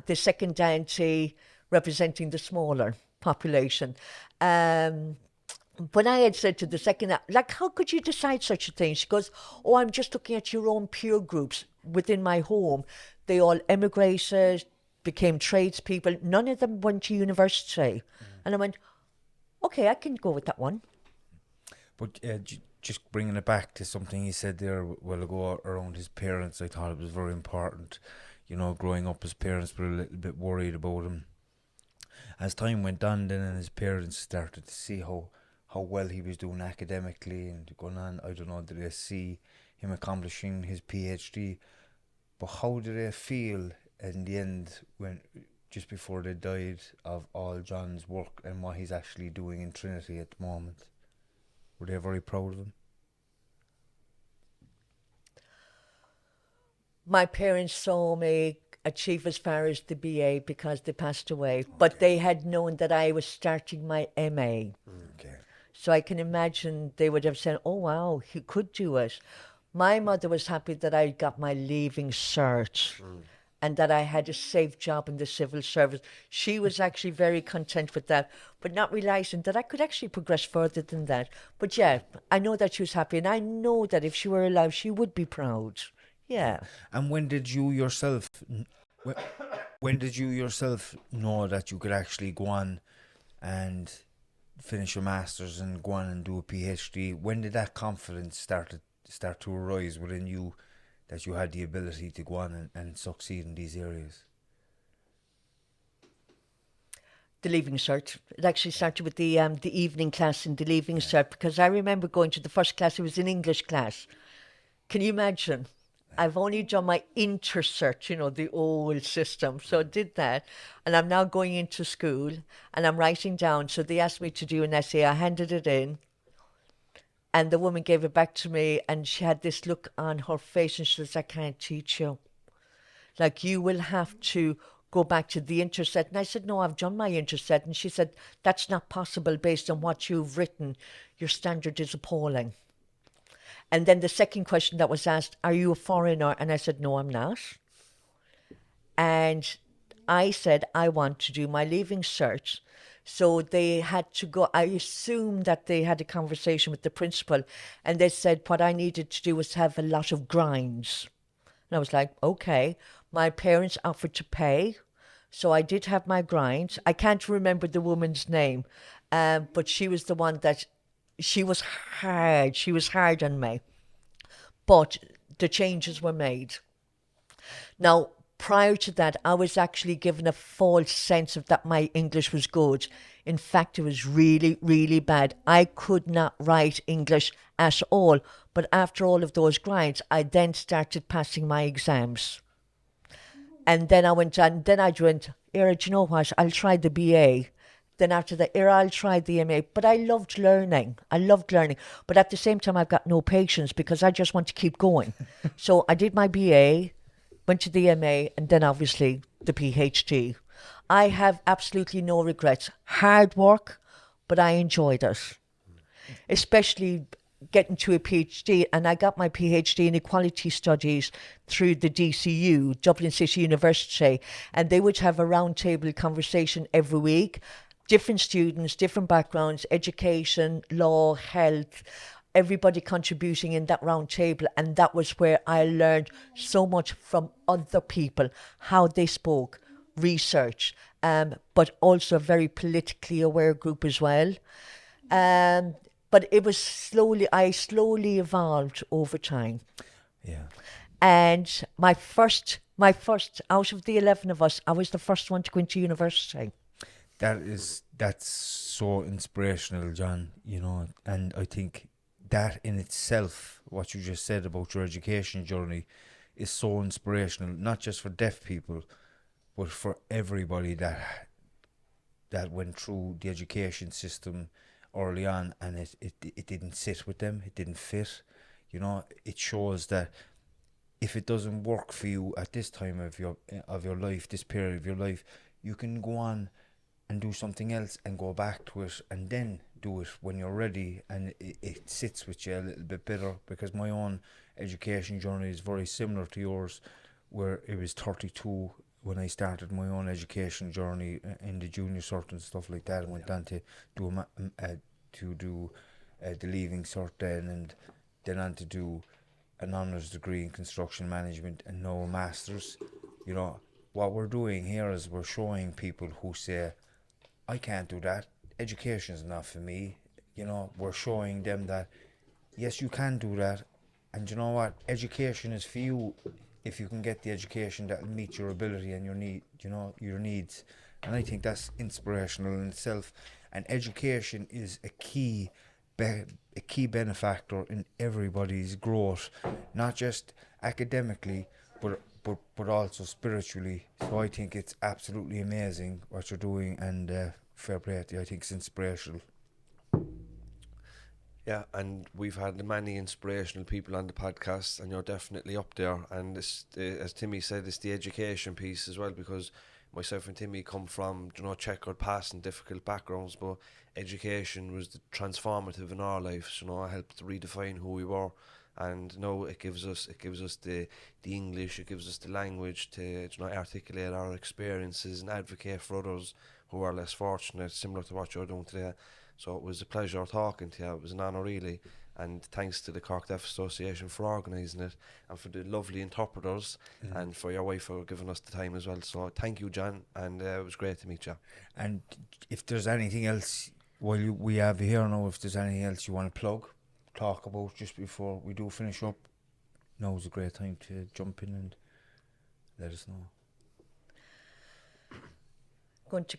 the second auntie representing the smaller population. When I had said to the second, like, how could you decide such a thing? She goes, oh, I'm just looking at your own peer groups within my home. They all emigrated, became tradespeople. None of them went to university. And I went, okay, I can go with that one. But just bringing it back to something he said there a while ago around his parents, I thought it was very important. You know, growing up, his parents were a little bit worried about him. As time went on, then, and his parents started to see how well he was doing academically and going on, I don't know, did they see him accomplishing his PhD? But how did they feel in the end, when just before they died, of all John's work and what he's actually doing in Trinity at the moment? Were they very proud of him? My parents saw me achieve as far as the BA because they passed away, but they had known that I was starting my MA. Okay. So I can imagine they would have said, oh, wow, he could do it. My mother was happy that I got my leaving cert and that I had a safe job in the civil service. She was actually very content with that, but not realising that I could actually progress further than that. But yeah, I know that she was happy, and I know that if she were alive, she would be proud. Yeah. And when did you yourself know that you could actually go on and finish your masters and go on and do a PhD? When did that confidence start to arise within you that you had the ability to go on and succeed in these areas? The leaving cert. It actually started with the evening class in the leaving cert, because I remember going to the first class. It was an English class. Can you imagine? I've only done my intercert, you know, the old system. So I did that. And I'm now going into school and I'm writing down. So they asked me to do an essay. I handed it in. And the woman gave it back to me. And she had this look on her face. And she says, I can't teach you. Like, you will have to go back to the intercert. And I said, no, I've done my intercert. And she said, that's not possible based on what you've written. Your standard is appalling. And then the second question that was asked, are you a foreigner? And I said, no, I'm not. And I said, I want to do my leaving cert. So they had to go. I assumed that they had a conversation with the principal, and they said what I needed to do was have a lot of grinds. And I was like, okay. My parents offered to pay. So I did have my grinds. I can't remember the woman's name, but she was the one that, she was hard. She was hard on me. But the changes were made. Now, prior to that, I was actually given a false sense of that my English was good. In fact, it was really, really bad. I could not write English at all. But after all of those grinds, I then started passing my exams. And then I went on, then I went, Era, do you know what? I'll try the BA. Then after that, I'll try the MA. But I loved learning. But at the same time, I've got no patience because I just want to keep going. So I did my BA, went to the MA, and then obviously the PhD. I have absolutely no regrets. Hard work, but I enjoyed it. Especially getting to a PhD, and I got my PhD in Equality Studies through the DCU, Dublin City University, and they would have a roundtable conversation every week. Different students, different backgrounds, education, law, health, everybody contributing in that round table. And that was where I learned so much from other people, how they spoke, research, but also a very politically aware group as well. But it was I slowly evolved over time. Yeah. And my first, out of the 11 of us, I was the first one to go into university. That's so inspirational, John, you know, and I think that in itself, what you just said about your education journey is so inspirational, not just for deaf people, but for everybody that went through the education system early on, and it didn't sit with them, it didn't fit. You know, it shows that if it doesn't work for you at this time of your life, this period of your life, you can go on and do something else and go back to it and then do it when you're ready, and it sits with you a little bit better. Because my own education journey is very similar to yours, where it was 32 when I started my own education journey in the junior cert and stuff like that, and went on to do the leaving cert and then on to do an honours degree in construction management and now a master's. You know, what we're doing here is we're showing people who say, I can't do that, education is not for me. You know, we're showing them that yes, you can do that, and you know what, education is for you if you can get the education that will meet your ability and your needs. And I think that's inspirational in itself. And education is a key benefactor in everybody's growth, not just academically, but also spiritually. So I think it's absolutely amazing what you're doing, and fair play to you. I think it's inspirational. Yeah, and we've had many inspirational people on the podcast, and you're definitely up there. And this, as Timmy said, it's the education piece as well, because myself and Timmy come from, checkered past and difficult backgrounds, but education was the transformative in our lives. It helped redefine who we were, and now it gives us the English, it gives us the language to articulate our experiences and advocate for others who are less fortunate, similar to what you're doing today. So it was a pleasure talking to you. It was an honour, really. And thanks to the Cork Deaf Association for organising it, and for the lovely interpreters, and for your wife for giving us the time as well. So thank you, John, and it was great to meet you. And if there's anything else, while we have you here now, if there's anything else you want to talk about just before we do finish up, now's a great time to jump in and let us know. I'm going to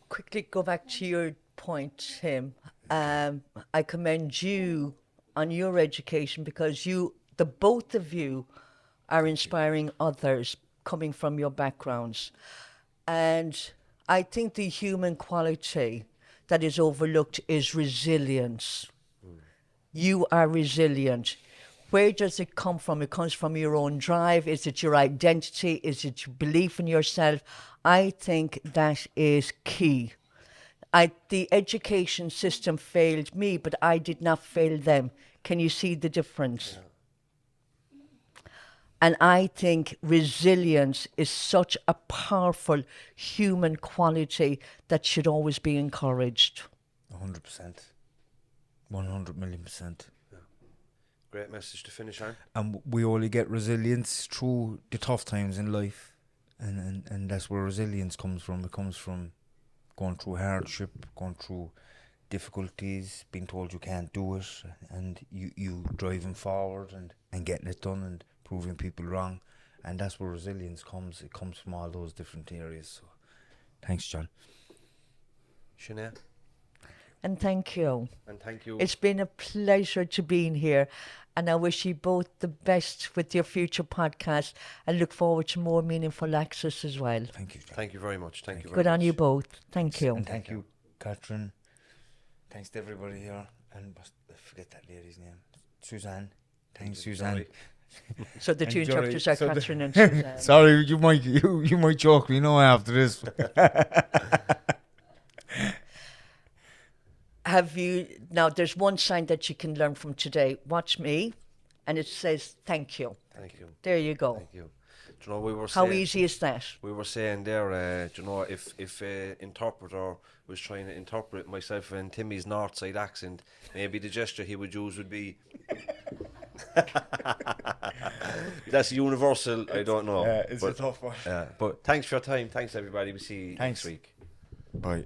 quickly go back to your point, Tim. I commend you on your education, because the both of you are inspiring others coming from your backgrounds. And I think the human quality that is overlooked is resilience. You are resilient. Where does it come from? It comes from your own drive. Is it your identity? Is it your belief in yourself? I think that is key. The education system failed me, but I did not fail them. Can you see the difference? Yeah. And I think resilience is such a powerful human quality that should always be encouraged. 100%. 100 million%. Yeah. Great message to finish on. And we only get resilience through the tough times in life. And that's where resilience comes from. It comes from going through hardship, going through difficulties, being told you can't do it, and you driving forward and getting it done and proving people wrong. And that's where resilience comes. It comes from all those different areas. So thanks, John. Sinead. And thank you. And thank you. It's been a pleasure to be in here, and I wish you both the best with your future podcast, and look forward to more meaningful access as well. Thank you, John. Thank you very much. Thank you very much. Good on you both. Thank you. And thank you, Catherine. Thanks to everybody here. And I forget that lady's name. Suzanne. Thanks, Suzanne. So the two And Jory, interpreters are so Catherine and Suzanne. Sorry, you might choke me now after this. Have you, now there's one sign that you can learn from today. Watch me, and it says thank you. Thank you. There you go. Thank you. Do you know, we were How saying, easy is that? we were saying there, do you know, if a interpreter was trying to interpret myself and Timmy's north side accent, maybe the gesture he would use would be that's universal. I don't know. Yeah, it's a tough one. But thanks for your time. Thanks everybody. We see you Thanks. next week. Bye.